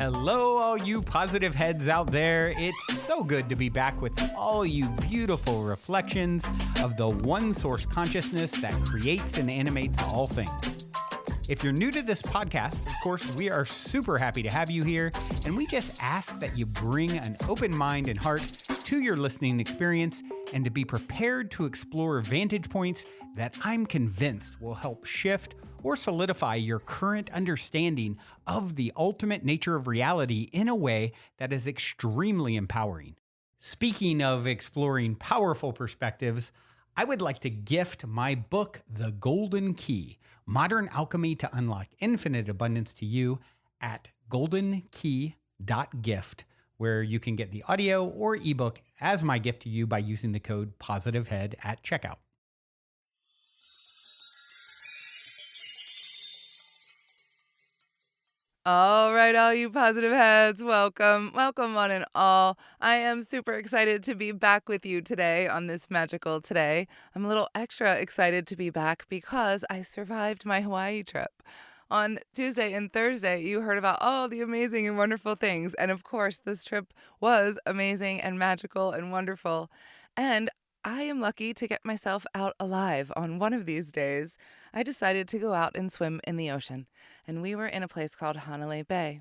Hello, all you positive heads out there. It's so good to be back with all you beautiful reflections of the one source consciousness that creates and animates all things. If you're new to this podcast, of course, we are super happy to have you here, and we just ask that you bring an open mind and heart to your listening experience and to be prepared to explore vantage points that I'm convinced will help shift or solidify your current understanding of the ultimate nature of reality in a way that is extremely empowering. Speaking of exploring powerful perspectives, I would like to gift my book, The Golden Key, Modern Alchemy to Unlock Infinite Abundance to you at goldenkey.gift, where you can get the audio or ebook as my gift to you by using the code POSITIVEHEAD at checkout. All right, all you positive heads, welcome one and all. I am super excited to be back with you today on this magical today. I'm a little extra excited to be back because I survived my Hawaii trip. On Tuesday and Thursday, you heard about all the amazing and wonderful things. And of course, this trip was amazing and magical and wonderful. And I am lucky to get myself out alive. On one of these days, I decided to go out and swim in the ocean. And we were in a place called Hanalei Bay.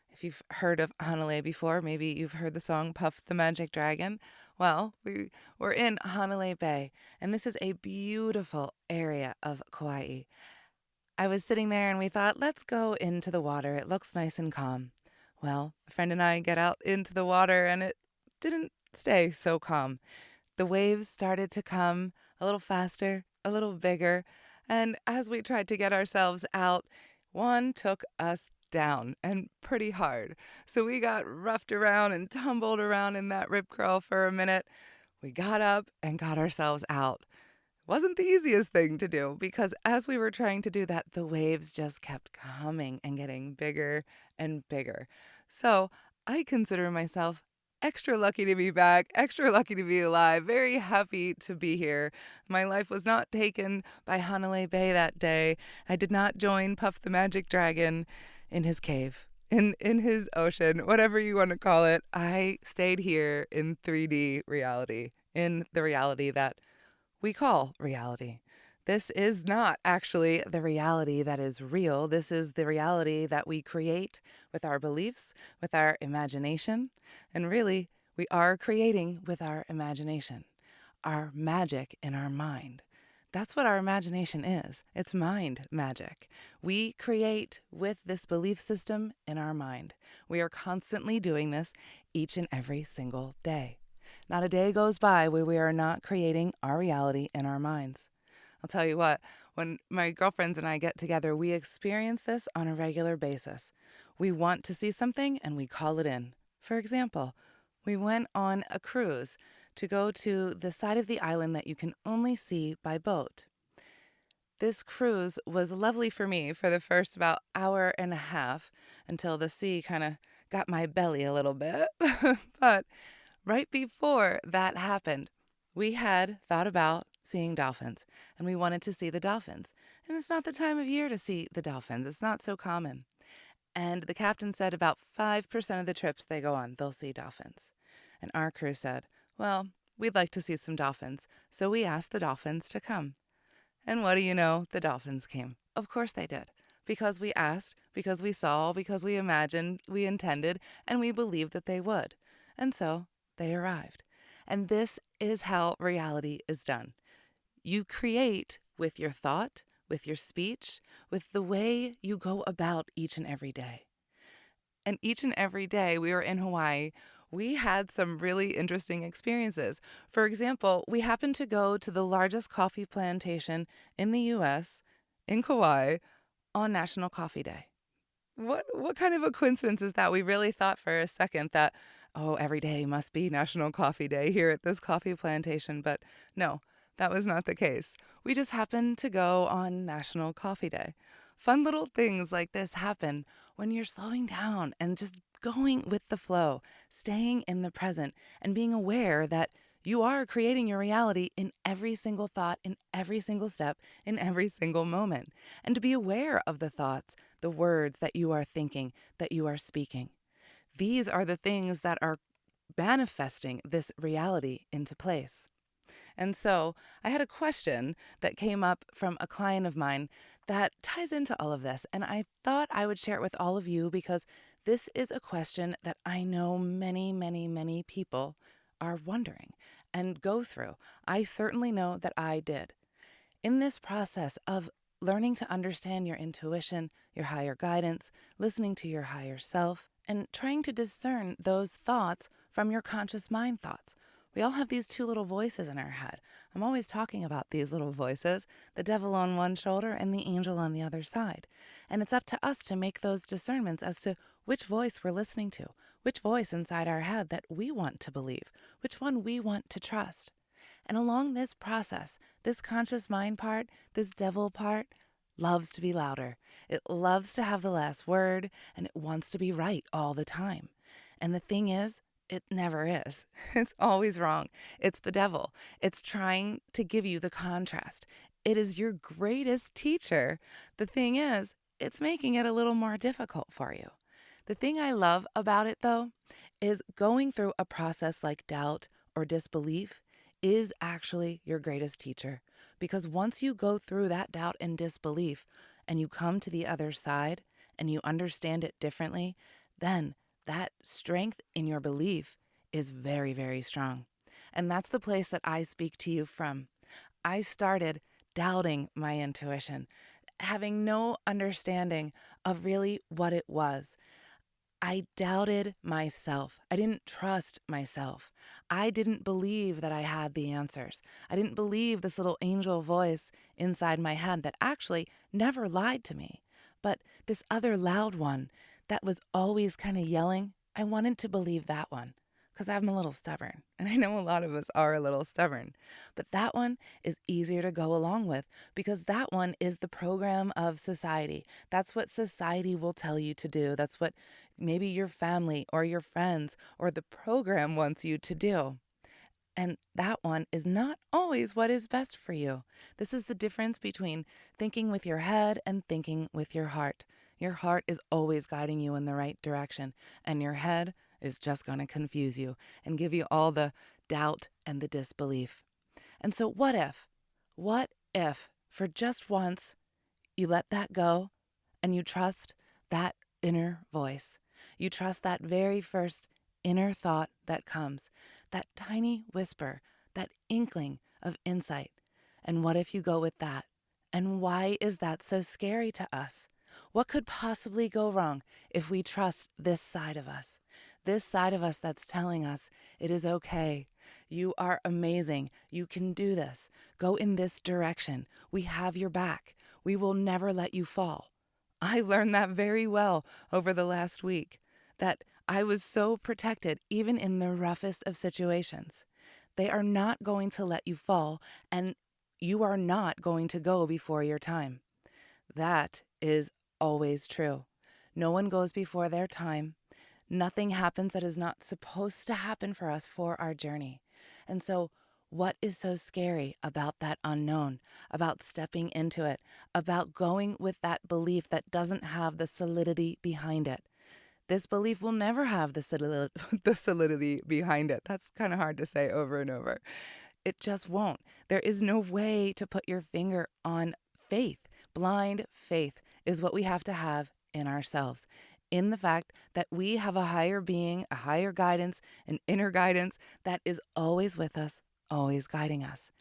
If you've heard of Hanalei before, maybe you've heard the song Puff the Magic Dragon. Well, we were in Hanalei Bay, and this is a beautiful area of Kauai. I was sitting there and we thought, let's go into the water. It looks nice and calm. Well, a friend and I get out into the water and it didn't stay so calm. The waves started to come a little faster, a little bigger, and as we tried to get ourselves out, one took us down, and pretty hard. So we got roughed around and tumbled around in that rip curl for a minute. We got up and got ourselves out. Wasn't the easiest thing to do because as we were trying to do that, the waves just kept coming and getting bigger and bigger. So I consider myself extra lucky to be back, extra lucky to be alive, very happy to be here. My life was not taken by Hanalei Bay that day. I did not join Puff the Magic Dragon in his cave, in his ocean, whatever you want to call it. I stayed here in 3D reality, in the reality that we call reality. This is not actually the reality that is real. This is the reality that we create with our beliefs, with our imagination. And really, we are creating with our imagination, our magic in our mind. That's what our imagination is. It's mind magic. We create with this belief system in our mind. We are constantly doing this each and every single day. Not a day goes by where we are not creating our reality in our minds. I'll tell you what, when my girlfriends and I get together, we experience this on a regular basis. We want to see something and we call it in. For example, we went on a cruise to go to the side of the island that you can only see by boat. This cruise was lovely for me for the first about hour and a half until the sea kind of got my belly a little bit. But right before that happened, we had thought about seeing dolphins, and we wanted to see the dolphins. And it's not the time of year to see the dolphins. It's not so common. And the captain said about 5% of the trips they go on, they'll see dolphins. And our crew said, well, we'd like to see some dolphins. So we asked the dolphins to come. And what do you know? The dolphins came. Of course they did. Because we asked, because we saw, because we imagined, we intended, and we believed that they would. And so they arrived. And this is how reality is done. You create with your thought, with your speech, with the way you go about each and every day. And each and every day we were in Hawaii, we had some really interesting experiences. For example, we happened to go to the largest coffee plantation in the U.S., in Kauai, on National Coffee Day. What kind of a coincidence is that? We really thought for a second that, every day must be National Coffee Day here at this coffee plantation. But no, that was not the case. We just happened to go on National Coffee Day. Fun little things like this happen when you're slowing down and just going with the flow, staying in the present, and being aware that you are creating your reality in every single thought, in every single step, in every single moment. And to be aware of the thoughts, the words that you are thinking, that you are speaking. These are the things that are manifesting this reality into place. And so I had a question that came up from a client of mine that ties into all of this. And I thought I would share it with all of you because this is a question that I know many, many, many people are wondering and go through. I certainly know that I did. In this process of learning to understand your intuition, your higher guidance, listening to your higher self, and trying to discern those thoughts from your conscious mind thoughts. We all have these two little voices in our head. I'm always talking about these little voices, the devil on one shoulder and the angel on the other side. And it's up to us to make those discernments as to which voice we're listening to, which voice inside our head that we want to believe, which one we want to trust. And along this process, this conscious mind part, this devil part, loves to be louder. It loves to have the last word, and it wants to be right all the time. And the thing is, it never is. It's always wrong. It's the devil. It's trying to give you the contrast. It is your greatest teacher. The thing is, it's making it a little more difficult for you. The thing I love about it, though, is going through a process like doubt or disbelief is actually your greatest teacher. Because once you go through that doubt and disbelief and you come to the other side and you understand it differently, then that strength in your belief is very, very strong. And that's the place that I speak to you from. I started doubting my intuition, having no understanding of really what it was. I doubted myself. I didn't trust myself. I didn't believe that I had the answers. I didn't believe this little angel voice inside my head that actually never lied to me. But this other loud one that was always kind of yelling, I wanted to believe that one because I'm a little stubborn. And I know a lot of us are a little stubborn. But that one is easier to go along with because that one is the program of society. That's what society will tell you to do. That's what maybe your family or your friends or the program wants you to do. And that one is not always what is best for you. This is the difference between thinking with your head and thinking with your heart. Your heart is always guiding you in the right direction, and your head is just going to confuse you and give you all the doubt and the disbelief. And so what if for just once you let that go and you trust that inner voice? You trust that very first inner thought that comes, that tiny whisper, that inkling of insight. And what if you go with that? And why is that so scary to us? What could possibly go wrong if we trust this side of us? This side of us that's telling us it is okay. You are amazing. You can do this. Go in this direction. We have your back. We will never let you fall. I learned that very well over the last week, that I was so protected even in the roughest of situations. They are not going to let you fall, and you are not going to go before your time. That is always true. No one goes before their time. Nothing happens that is not supposed to happen for us for our journey. And so what is so scary about that unknown, about stepping into it, about going with that belief that doesn't have the solidity behind it? This belief will never have the solidity behind it. That's kind of hard to say over and over. It just won't. There is no way to put your finger on faith. Blind faith is what we have to have in ourselves, in the fact that we have a higher being, a higher guidance, an inner guidance that is always with us, always guiding us.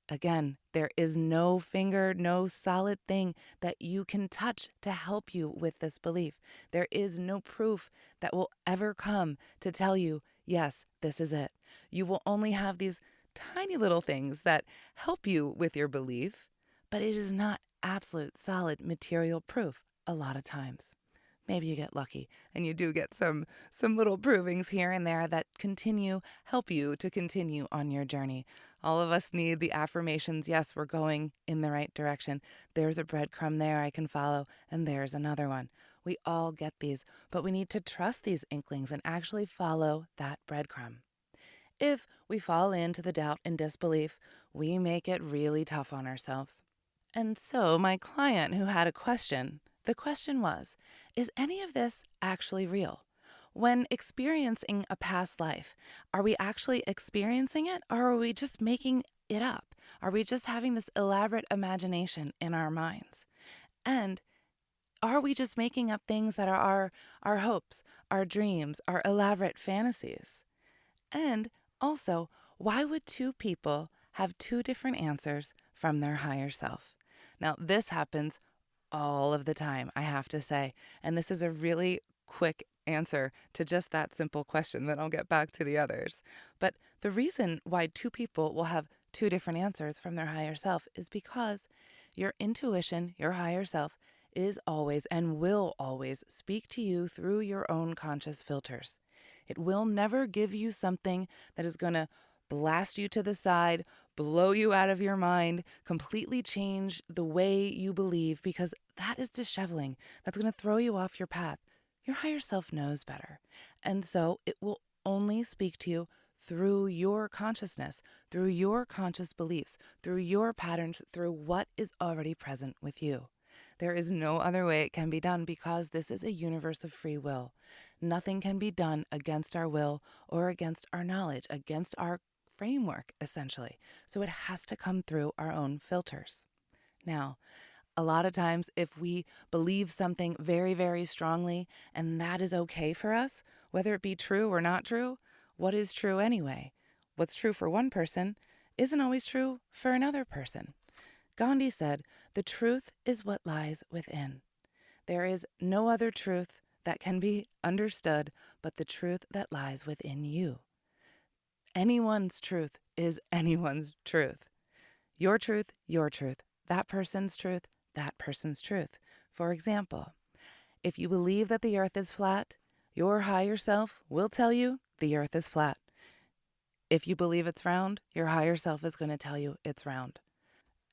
Again, there is no finger, no solid thing that you can touch to help you with this belief. There is no proof that will ever come to tell you, yes, this is it. You will only have these tiny little things that help you with your belief, but it is not absolute solid material proof a lot of times. Maybe you get lucky and you do get some little provings here and there that help you to continue on your journey. All of us need the affirmations. Yes, we're going in the right direction. There's a breadcrumb there I can follow, and there's another one. We all get these, but we need to trust these inklings and actually follow that breadcrumb. If we fall into the doubt and disbelief, we make it really tough on ourselves. And so my client who had a question, the question was, is any of this actually real? when experiencing a past life, are we actually experiencing it, or are we just making it up? Are we just having this elaborate imagination in our minds? And are we just making up things that are our hopes, our dreams, our elaborate fantasies? And also, why would two people have two different answers from their higher self? Now, this happens all of the time, I have to say. And this is a really quick answer to just that simple question. Then I'll get back to the others. But the reason why two people will have two different answers from their higher self is because your intuition, your higher self, is always and will always speak to you through your own conscious filters. It will never give you something that is going to blast you to the side, blow you out of your mind, completely change the way you believe, because that is disheveling. That's going to throw you off your path. Your higher self knows better. And so it will only speak to you through your consciousness, through your conscious beliefs, through your patterns, through what is already present with you. There is no other way it can be done because this is a universe of free will. Nothing can be done against our will or against our knowledge, against our framework, essentially. So it has to come through our own filters. Now, a lot of times, if we believe something very, very strongly, and that is okay for us, whether it be true or not true, what is true anyway? What's true for one person isn't always true for another person. Gandhi said, "The truth is what lies within." There is no other truth that can be understood but the truth that lies within you. Anyone's truth is anyone's truth. Your truth, your truth. That person's truth, that person's truth. For example, if you believe that the earth is flat, your higher self will tell you the earth is flat. If you believe it's round, your higher self is going to tell you it's round.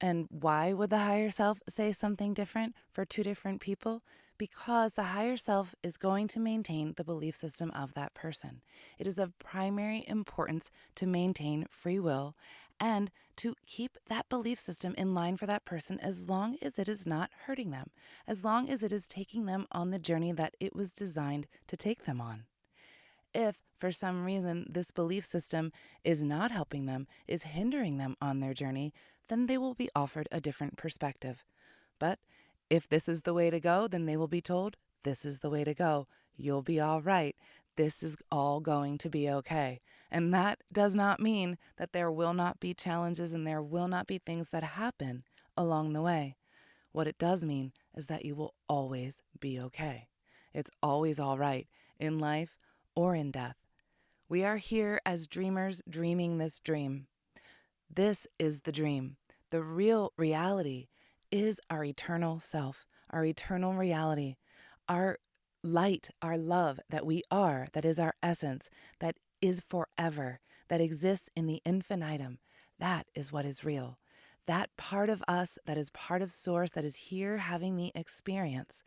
And why would the higher self say something different for two different people? Because the higher self is going to maintain the belief system of that person. It is of primary importance to maintain free will and to keep that belief system in line for that person as long as it is not hurting them, as long as it is taking them on the journey that it was designed to take them on. If, for some reason, this belief system is not helping them, is hindering them on their journey, then they will be offered a different perspective. But if this is the way to go, then they will be told, this is the way to go. You'll be all right. This is all going to be okay. And that does not mean that there will not be challenges and there will not be things that happen along the way. What it does mean is that you will always be okay. It's always all right in life or in death. We are here as dreamers dreaming this dream. This is the dream. The real reality is our eternal self, our eternal reality, our light, our love that we are, that is our essence, that is forever, that exists in the infinitum. That is what is real. That part of us that is part of Source, that is here having the experience,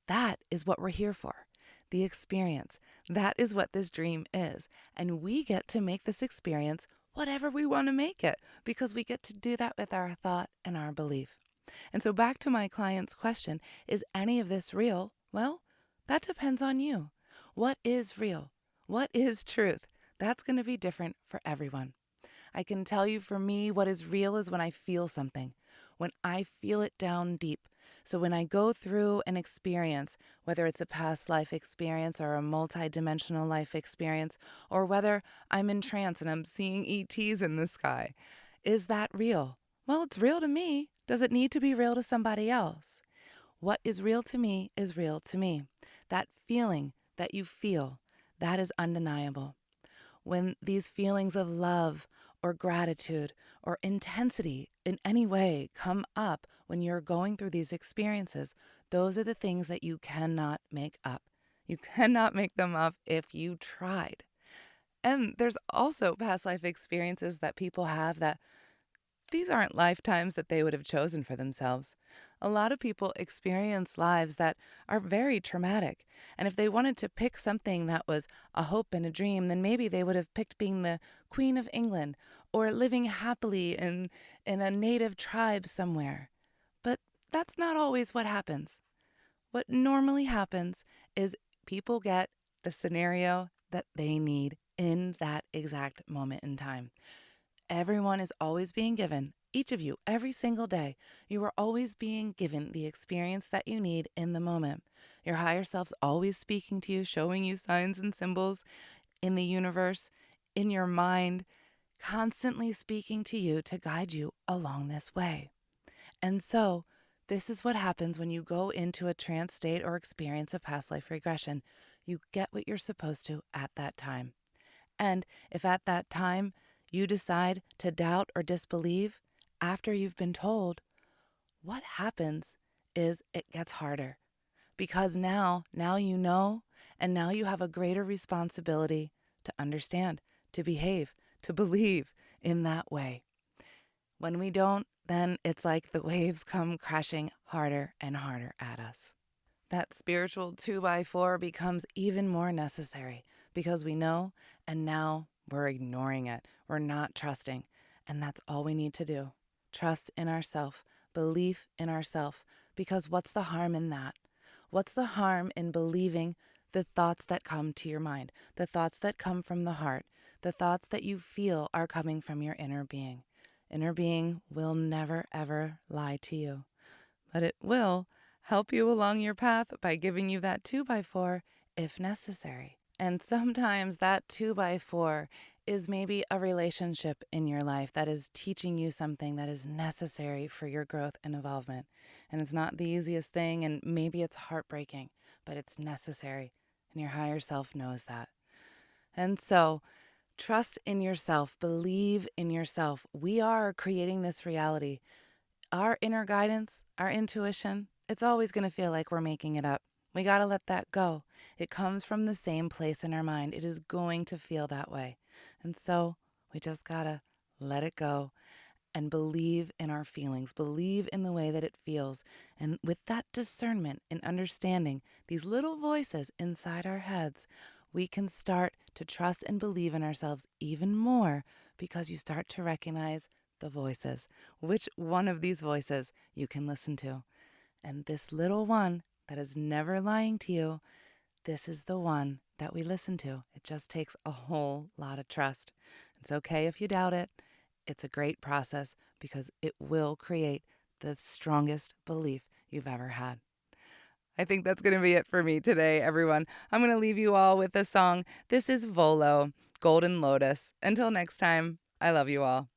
that is what we're here for. The experience. That is what this dream is. And we get to make this experience whatever we want to make it because we get to do that with our thought and our belief. And so back to my client's question, is any of this real? Well, that depends on you. What is real? What is truth? That's going to be different for everyone. I can tell you for me, what is real is when I feel something, when I feel it down deep. So when I go through an experience, whether it's a past life experience or a multi-dimensional life experience, or whether I'm in trance and I'm seeing ETs in the sky, is that real? Well, it's real to me. Does it need to be real to somebody else? What is real to me is real to me. That feeling that you feel, that is undeniable. When these feelings of love or gratitude or intensity in any way come up when you're going through these experiences, those are the things that you cannot make up. You cannot make them up if you tried. And there's also past life experiences that people have that these aren't lifetimes that they would have chosen for themselves. A lot of people experience lives that are very traumatic. And if they wanted to pick something that was a hope and a dream, then maybe they would have picked being the Queen of England or living happily in a native tribe somewhere. But that's not always what happens. What normally happens is people get the scenario that they need in that exact moment in time. Everyone is always being given, each of you, every single day, you are always being given the experience that you need in the moment. Your higher self's always speaking to you, showing you signs and symbols in the universe, in your mind, constantly speaking to you to guide you along this way. And so, this is what happens when you go into a trance state or experience a past life regression. You get what you're supposed to at that time. And if at that time you decide to doubt or disbelieve after you've been told, what happens is it gets harder. Because now you know, and now you have a greater responsibility to understand, to behave, to believe in that way. When we don't, then it's like the waves come crashing harder and harder at us. That spiritual 2x4 becomes even more necessary because we know, and now we're ignoring it. We're not trusting, and that's all we need to do. Trust in ourself, belief in ourself, because what's the harm in that? What's the harm in believing the thoughts that come to your mind, the thoughts that come from the heart, the thoughts that you feel are coming from your inner being? Inner being will never, ever lie to you, but it will help you along your path by giving you that 2x4 if necessary. And sometimes that 2x4 is maybe a relationship in your life that is teaching you something that is necessary for your growth and involvement. And it's not the easiest thing, and maybe it's heartbreaking, but it's necessary, and your higher self knows that. And so, trust in yourself, believe in yourself. We are creating this reality. Our inner guidance, our intuition, it's always going to feel like we're making it up. We got to let that go. It comes from the same place in our mind. It is going to feel that way. And so we just got to let it go and believe in our feelings, believe in the way that it feels. And with that discernment and understanding these little voices inside our heads, we can start to trust and believe in ourselves even more because you start to recognize the voices, which one of these voices you can listen to. And this little one that is never lying to you, this is the one that we listen to. It just takes a whole lot of trust. It's okay if you doubt it. It's a great process because it will create the strongest belief you've ever had. I think that's going to be it for me today, everyone. I'm going to leave you all with a song. This is Volo, Golden Lotus. Until next time, I love you all.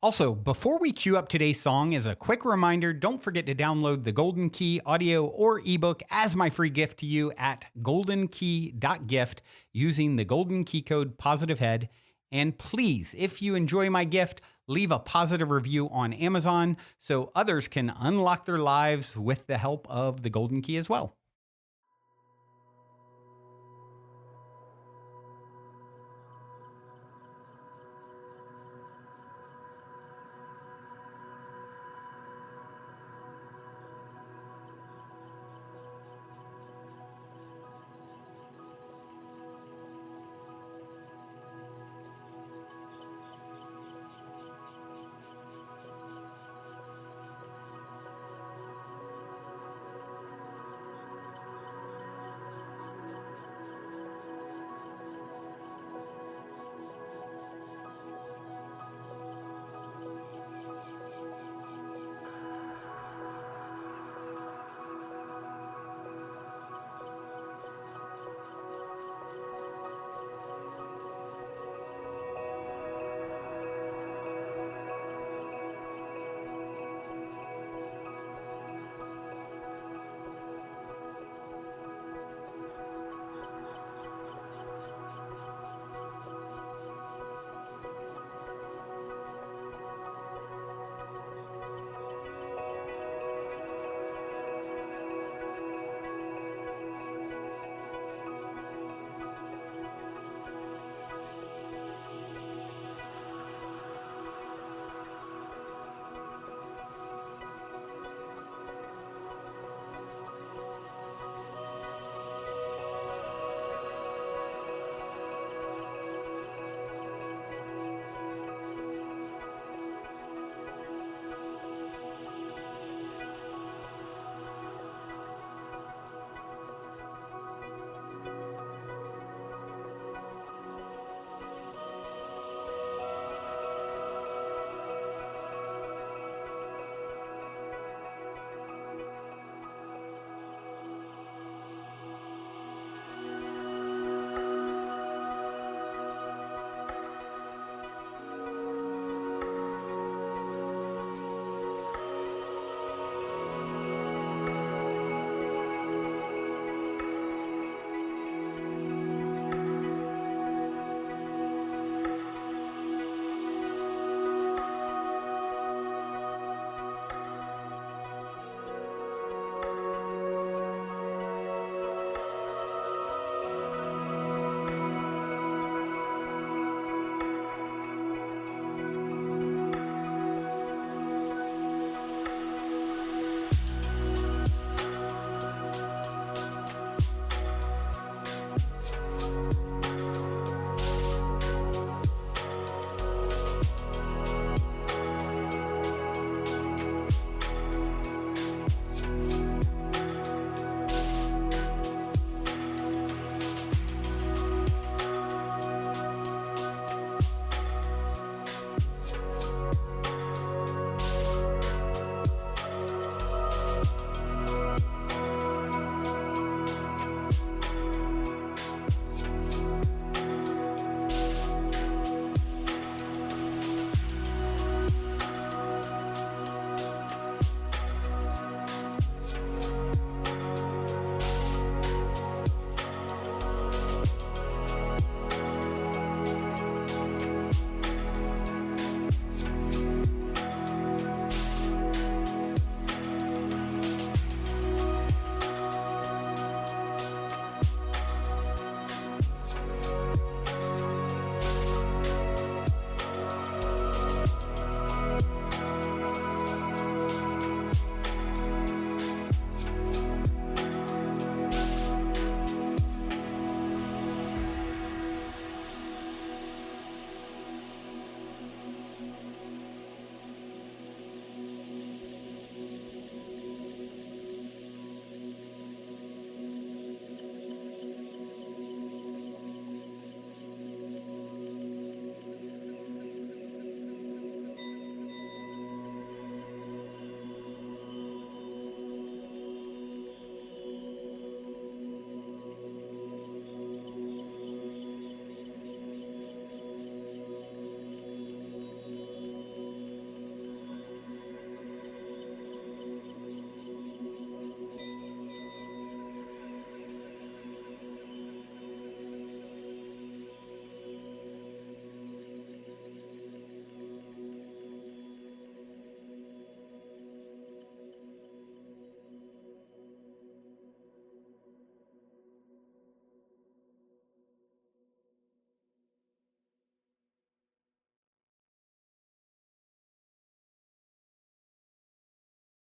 Also, before we cue up today's song, as a quick reminder, don't forget to download the Golden Key audio or ebook as my free gift to you at goldenkey.gift using the Golden Key code POSITIVEHEAD. And please, if you enjoy my gift, leave a positive review on Amazon so others can unlock their lives with the help of the Golden Key as well.